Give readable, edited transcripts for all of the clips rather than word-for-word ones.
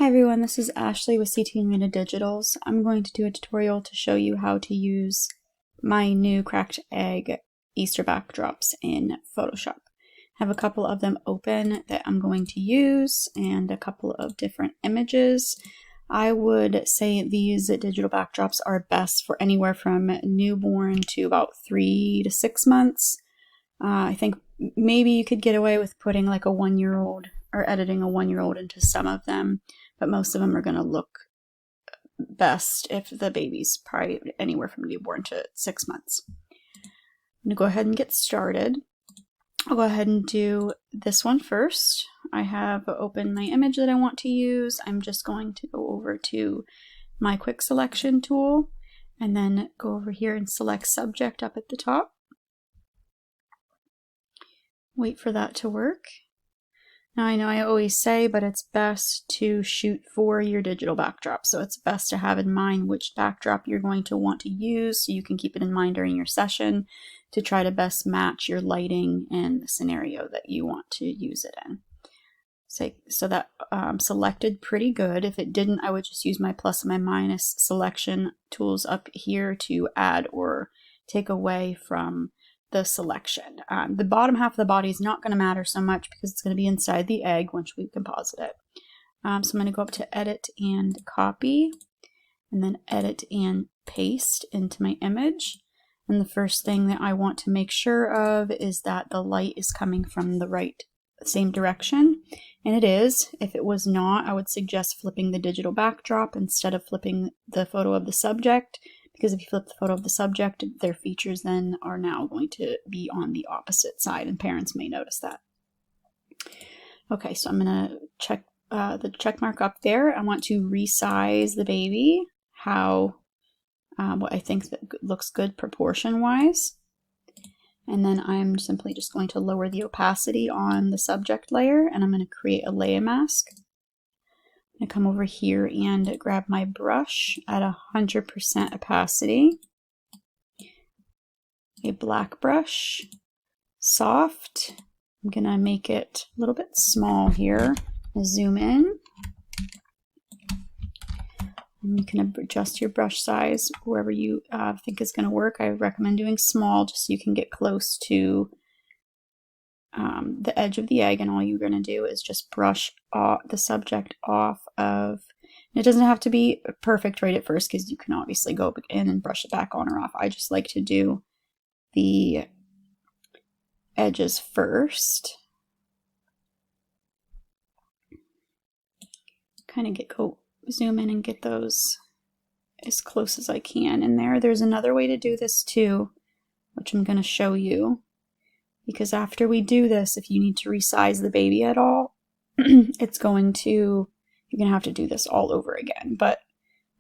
Hi everyone, this is Ashley with CT Unlimited Digitals. I'm going to do a tutorial to show you how to use my new cracked egg Easter backdrops in Photoshop. I have a couple of them open that I'm going to use and a couple of different images. I would say these digital backdrops are best for anywhere from newborn to about 3 to 6 months. I think maybe you could get away with putting like a 1-year-old or editing a 1-year-old into some of them, but most of them are going to look best if the baby's probably anywhere from newborn to 6 months. I'm going to go ahead and get started. I'll go ahead and do this one first. I have opened my image that I want to use. I'm just going to go over to my quick selection tool and then go over here and select subject up at the top. Wait for that to work. Now I know I always say, but it's best to shoot for your digital backdrop. So it's best to have in mind which backdrop you're going to want to use so you can keep it in mind during your session to try to best match your lighting and the scenario that you want to use it in. So that selected pretty good. If it didn't, I would just use my plus and my minus selection tools up here to add or take away from the selection. The bottom half of the body is not going to matter so much because it's going to be inside the egg once we composite it. So I'm going to go up to edit and copy and then edit and paste into my image. And the first thing that I want to make sure of is that the light is coming from the same direction. And it is. If it was not, I would suggest flipping the digital backdrop instead of flipping the photo of the subject. Because if you flip the photo of the subject, their features then are now going to be on the opposite side, and parents may notice that. Okay, so I'm going to check the check mark up there. I want to resize the baby, what I think that looks good proportion-wise. And then I'm simply just going to lower the opacity on the subject layer, and I'm going to create a layer mask. I come over here and grab my brush at 100% opacity, a black brush, soft. I'm going to make it a little bit small here. Zoom in. And you can adjust your brush size wherever you think is going to work. I recommend doing small just so you can get close to the edge of the egg, and all you're going to do is just brush the subject off of, and it doesn't have to be perfect right at first because you can obviously go in and brush it back on or off. I just like to do the edges first. Kind of zoom in and get those as close as I can in there. There's another way to do this too, which I'm going to show you. Because after we do this, if you need to resize the baby at all, you're going to have to do this all over again. But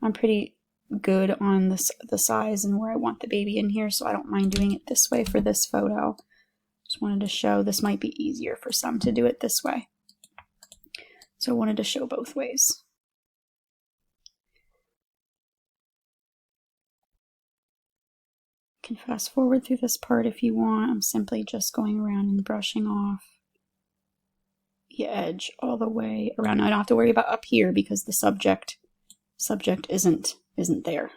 I'm pretty good on the size and where I want the baby in here, so I don't mind doing it this way for this photo. Just wanted to show this might be easier for some to do it this way. So I wanted to show both ways. You can fast forward through this part if you want. I'm simply just going around and brushing off the edge all the way around. I don't have to worry about up here because the subject isn't there.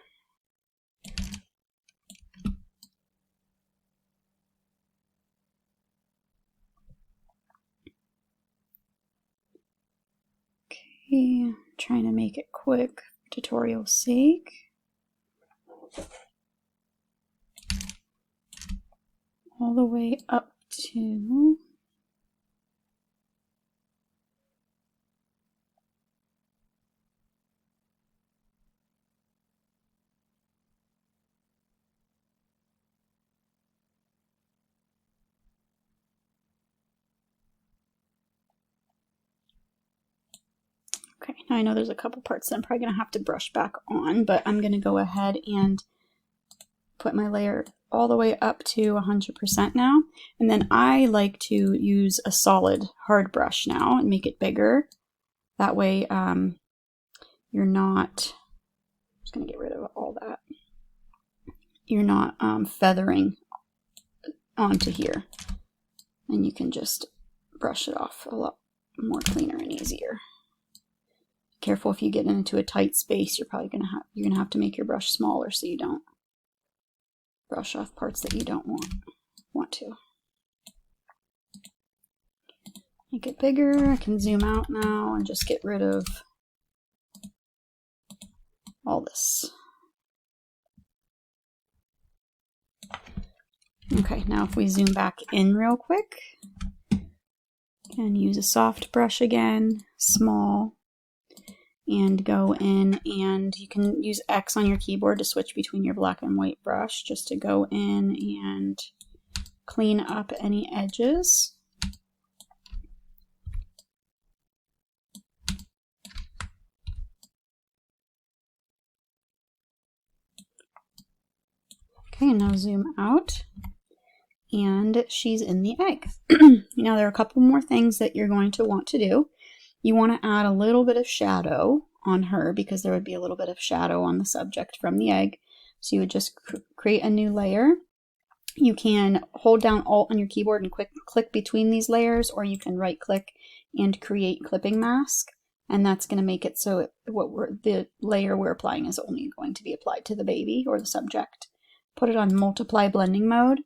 Okay, trying to make it quick for tutorial's sake. All the way up to okay, now I know there's a couple parts that I'm probably going to have to brush back on, but I'm going to go ahead and put my layer all the way up to 100% now. And then I like to use a solid hard brush now and make it bigger. That way you're not, I'm just going to get rid of all that. You're not feathering onto here. And you can just brush it off a lot more cleaner and easier. Careful if you get into a tight space, you're probably gonna have to make your brush smaller so you don't brush off parts that you don't want to. Make it bigger. I can zoom out now and just get rid of all this. Okay, now if we zoom back in real quick and use a soft brush again, small, and go in, and you can use X on your keyboard to switch between your black and white brush, just to go in and clean up any edges. Okay, now zoom out, and she's in the egg. Now there are a couple more things that you're going to want to do. You want to add a little bit of shadow on her because there would be a little bit of shadow on the subject from the egg. So you would just create a new layer. You can hold down Alt on your keyboard and click between these layers, or you can right click and create clipping mask. And that's going to make it so the layer we're applying is only going to be applied to the baby or the subject. Put it on multiply blending mode.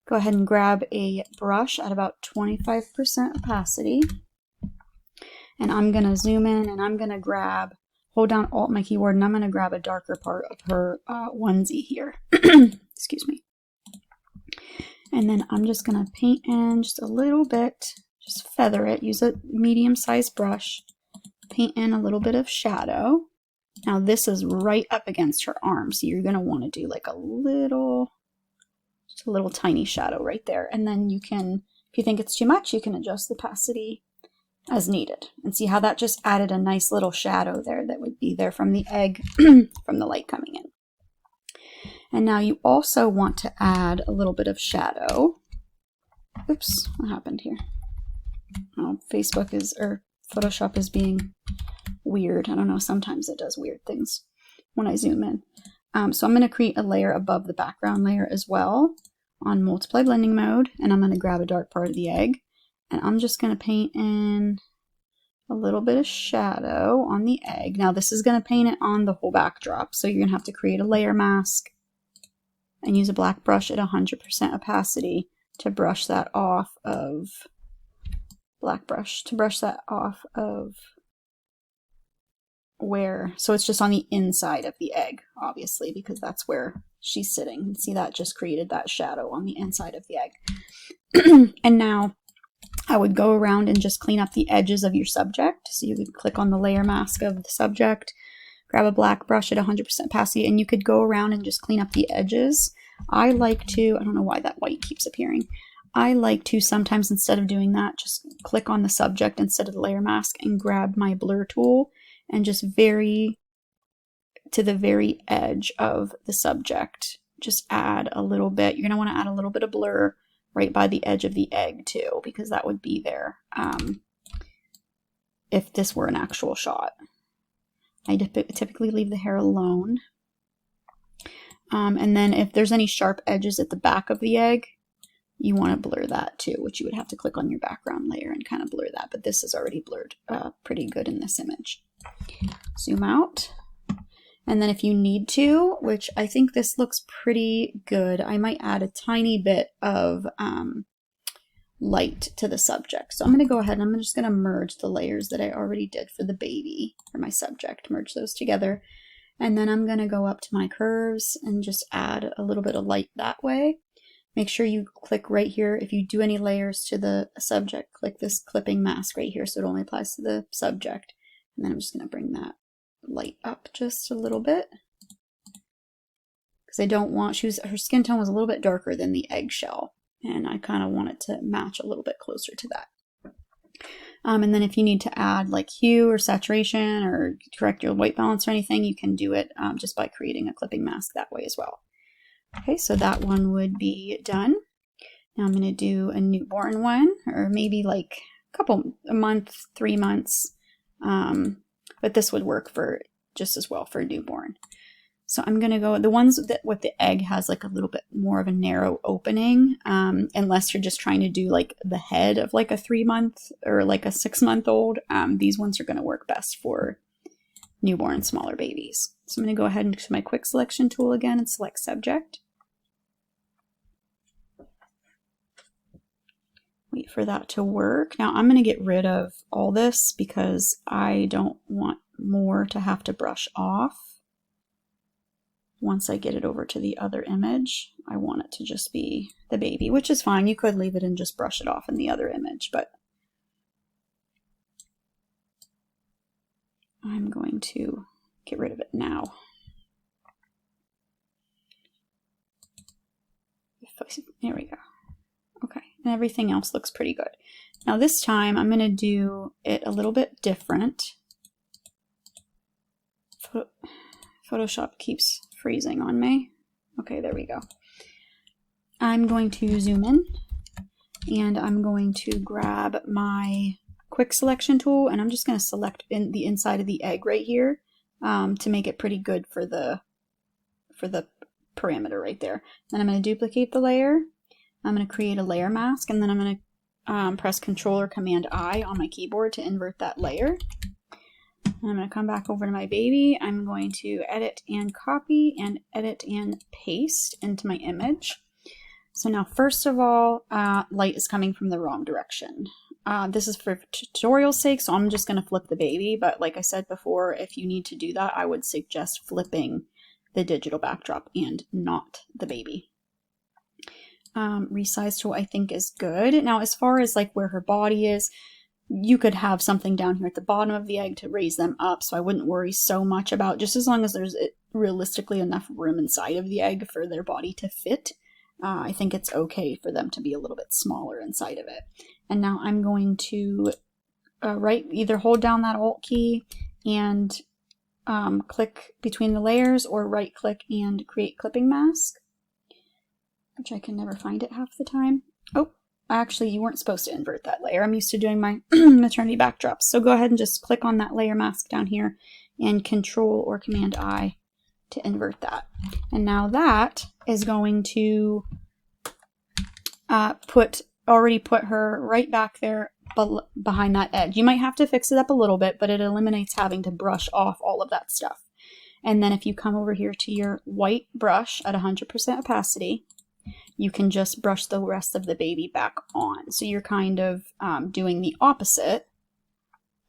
Go ahead and grab a brush at about 25% opacity. And I'm going to zoom in, and I'm going to hold down Alt on my keyboard, and I'm going to grab a darker part of her onesie here. Excuse me. And then I'm just going to paint in just a little bit, just feather it, use a medium-sized brush, paint in a little bit of shadow. Now this is right up against her arm, so you're going to want to do like just a little tiny shadow right there. And then you can, if you think it's too much, you can adjust the opacity as needed. And see how that just added a nice little shadow there that would be there from the egg, from the light coming in. And now you also want to add a little bit of shadow. Oops, what happened here? Oh, Photoshop is being weird. I don't know, sometimes it does weird things when I zoom in. So I'm going to create a layer above the background layer as well on multiply blending mode, and I'm going to grab a dark part of the egg, and I'm just going to paint in a little bit of shadow on the egg. Now this is going to paint it on the whole backdrop, so you're going to have to create a layer mask and use a black brush at 100% opacity to brush that off of where, so it's just on the inside of the egg, obviously, because that's where she's sitting. See, that just created that shadow on the inside of the egg. And now I would go around and just clean up the edges of your subject. So you could click on the layer mask of the subject, grab a black brush at 100% opacity, and you could go around and just clean up the edges. I like to, I don't know why that white keeps appearing. I like to sometimes, instead of doing that, just click on the subject instead of the layer mask and grab my blur tool and just to the very edge of the subject, just add a little bit. You're going to want to add a little bit of blur right by the edge of the egg too, because that would be there if this were an actual shot. I typically leave the hair alone. And then if there's any sharp edges at the back of the egg, you want to blur that too, which you would have to click on your background layer and kind of blur that, but this is already blurred pretty good in this image. Zoom out. And then if you need to, which I think this looks pretty good, I might add a tiny bit of light to the subject. So I'm going to go ahead and I'm just going to merge the layers that I already did for the baby, for my subject, merge those together. And then I'm going to go up to my curves and just add a little bit of light that way. Make sure you click right here. If you do any layers to the subject, click this clipping mask right here so it only applies to the subject. And then I'm just going to bring that light up just a little bit, because I don't want, her skin tone was a little bit darker than the eggshell, and I kind of want it to match a little bit closer to that. And then if you need to add like hue or saturation or correct your white balance or anything, you can do it just by creating a clipping mask that way as well. Okay, so that one would be done. Now I'm going to do a newborn one, or maybe like a month, 3 months. But this would work for just as well for a newborn. So I'm going to go, the ones that with the egg has like a little bit more of a narrow opening, unless you're just trying to do like the head of like a 3 month or like a 6 month old. These ones are going to work best for newborn and smaller babies. So I'm going to go ahead and to my quick selection tool again and select subject. Wait for that to work. Now I'm going to get rid of all this because I don't want more to have to brush off. Once I get it over to the other image, I want it to just be the baby, which is fine. You could leave it and just brush it off in the other image, but I'm going to get rid of it now. There we go. Okay, and everything else looks pretty good. Now this time I'm going to do it a little bit different. Photoshop keeps freezing on me. Okay, there we go. I'm going to zoom in and I'm going to grab my quick selection tool and I'm just going to select in the inside of the egg right here to make it pretty good for the parameter right there. Then I'm going to duplicate the layer. I'm going to create a layer mask and then I'm going to press Control or Command I on my keyboard to invert that layer. And I'm going to come back over to my baby. I'm going to edit and copy and edit and paste into my image. So now first of all, light is coming from the wrong direction. This is for tutorial's sake, so I'm just going to flip the baby. But like I said before, if you need to do that, I would suggest flipping the digital backdrop and not the baby. Resize tool I think is good. Now as far as like where her body is, you could have something down here at the bottom of the egg to raise them up, so I wouldn't worry so much about, just as long as there's realistically enough room inside of the egg for their body to fit. I think it's okay for them to be a little bit smaller inside of it. And now I'm going to either hold down that Alt key and click between the layers, or right click and create clipping mask, which I can never find it half the time. Oh, actually you weren't supposed to invert that layer. I'm used to doing my maternity backdrops. So go ahead and just click on that layer mask down here and Control or Command I to invert that. And now that is going to already put her right back there behind that edge. You might have to fix it up a little bit, but it eliminates having to brush off all of that stuff. And then if you come over here to your white brush at 100% opacity, you can just brush the rest of the baby back on. So you're kind of doing the opposite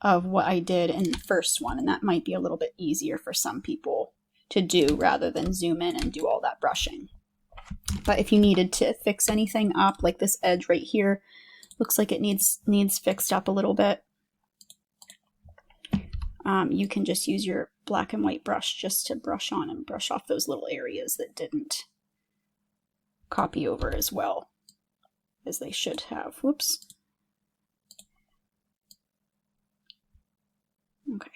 of what I did in the first one, and that might be a little bit easier for some people to do rather than zoom in and do all that brushing. But if you needed to fix anything up, like this edge right here, looks like it needs fixed up a little bit, you can just use your black and white brush just to brush on and brush off those little areas that didn't copy over as well as they should have. Whoops. Okay,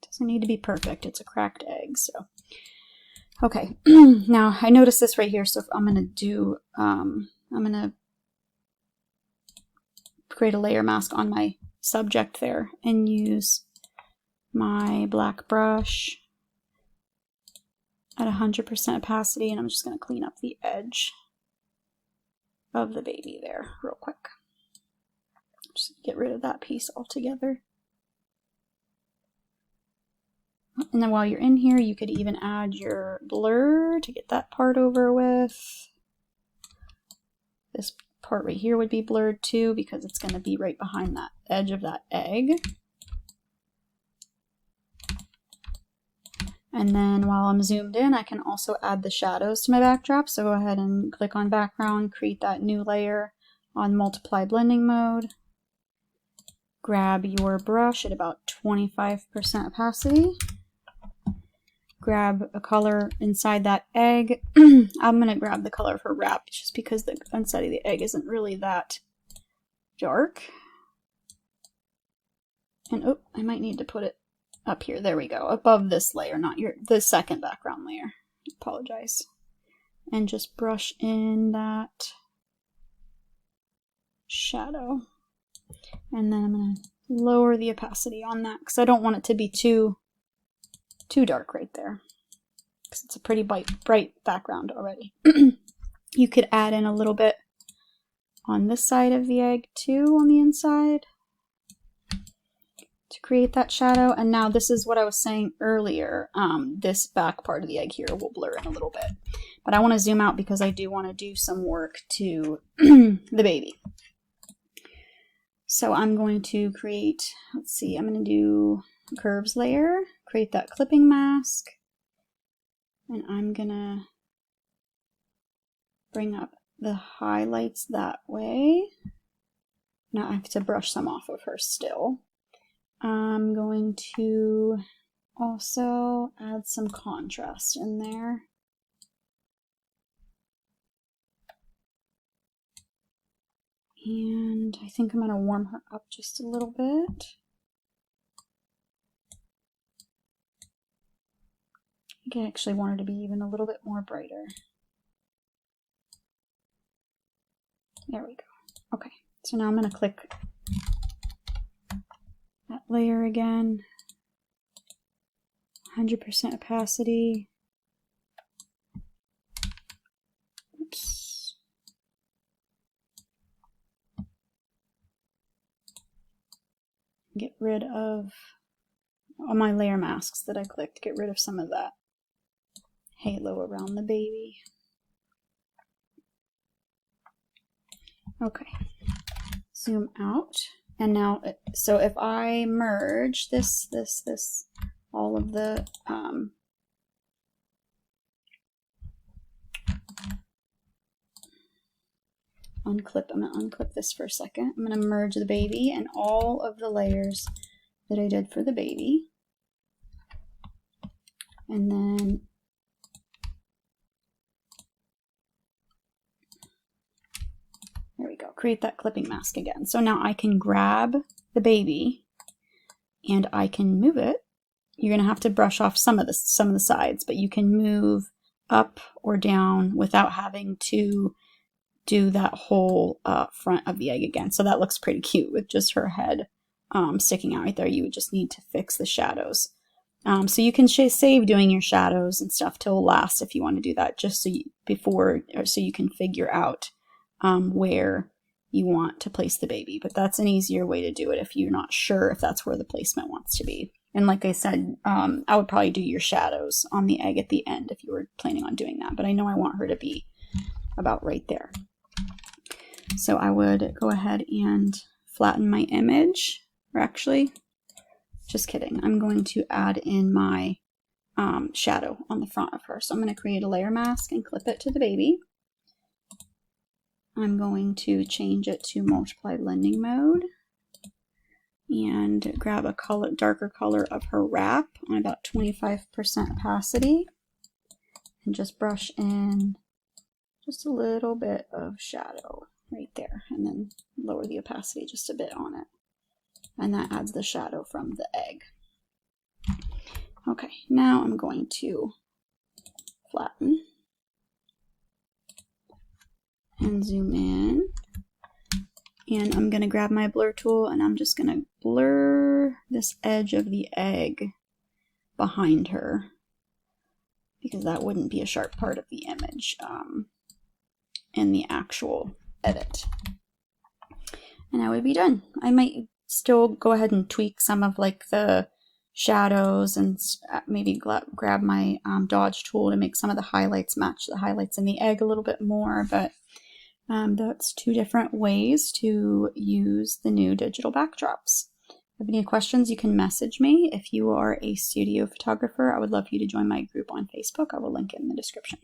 doesn't need to be perfect. It's a cracked egg, so. Okay, now I noticed this right here, so I'm going to do, I'm going to create a layer mask on my subject there and use my black brush at 100% opacity, and I'm just going to clean up the edge of the baby there real quick. Just get rid of that piece altogether. And then while you're in here, you could even add your blur to get that part over with. This part right here would be blurred too because it's going to be right behind that edge of that egg. And then while I'm zoomed in, I can also add the shadows to my backdrop. So go ahead and click on background, create that new layer on multiply blending mode. Grab your brush at about 25% opacity. Grab a color inside that egg. I'm going to grab the color of her wrap just because the inside of the egg isn't really that dark. And oh, I might need to put it up here. There we go. Above this layer, not the second background layer. Apologize. And just brush in that shadow. And then I'm going to lower the opacity on that because I don't want it to be too dark right there, because it's a pretty bright background already. You could add in a little bit on this side of the egg too, on the inside. to create that shadow. And now this is what I was saying earlier. This back part of the egg here will blur in a little bit. But I want to zoom out because I do want to do some work to the baby. So I'm going to create, let's see, I'm going to do a curves layer, create that clipping mask, and I'm going to bring up the highlights that way. Now I have to brush some off of her still. I'm going to also add some contrast in there. And I think I'm going to warm her up just a little bit. I think I actually want her to be even a little bit more brighter. There we go. Okay, so now I'm going to click that layer again. 100% opacity. Oops. Get rid of all my layer masks that I clicked. Get rid of some of that halo around the baby. Okay, zoom out. And now, so if I merge this, all of the, I'm going to unclip this for a second. I'm going to merge the baby and all of the layers that I did for the baby. And then there we go, create that clipping mask again. So now I can grab the baby and I can move it. You're going to have to brush off some of the sides, but you can move up or down without having to do that whole front of the egg again. So that looks pretty cute with just her head sticking out right there. You would just need to fix the shadows. So you can save doing your shadows and stuff till last if you want to do that, just so so you can figure out where you want to place the baby. But that's an easier way to do it if you're not sure if that's where the placement wants to be. And like I said, I would probably do your shadows on the egg at the end if you were planning on doing that. But I know I want her to be about right there. So I would go ahead and flatten my image, or actually, just kidding. I'm going to add in my shadow on the front of her. So I'm going to create a layer mask and clip it to the baby. I'm going to change it to multiply blending mode and grab a darker color of her wrap on about 25% opacity and just brush in just a little bit of shadow right there, and then lower the opacity just a bit on it. And that adds the shadow from the egg. Okay, now I'm going to flatten and zoom in. And I'm going to grab my blur tool and I'm just going to blur this edge of the egg behind her, because that wouldn't be a sharp part of the image in the actual edit. And I would be done. I might still go ahead and tweak some of like the shadows and maybe grab my dodge tool to make some of the highlights match the highlights in the egg a little bit more, but that's two different ways to use the new digital backdrops. If you have any questions, you can message me. If you are a studio photographer, I would love for you to join my group on Facebook. I will link it in the description.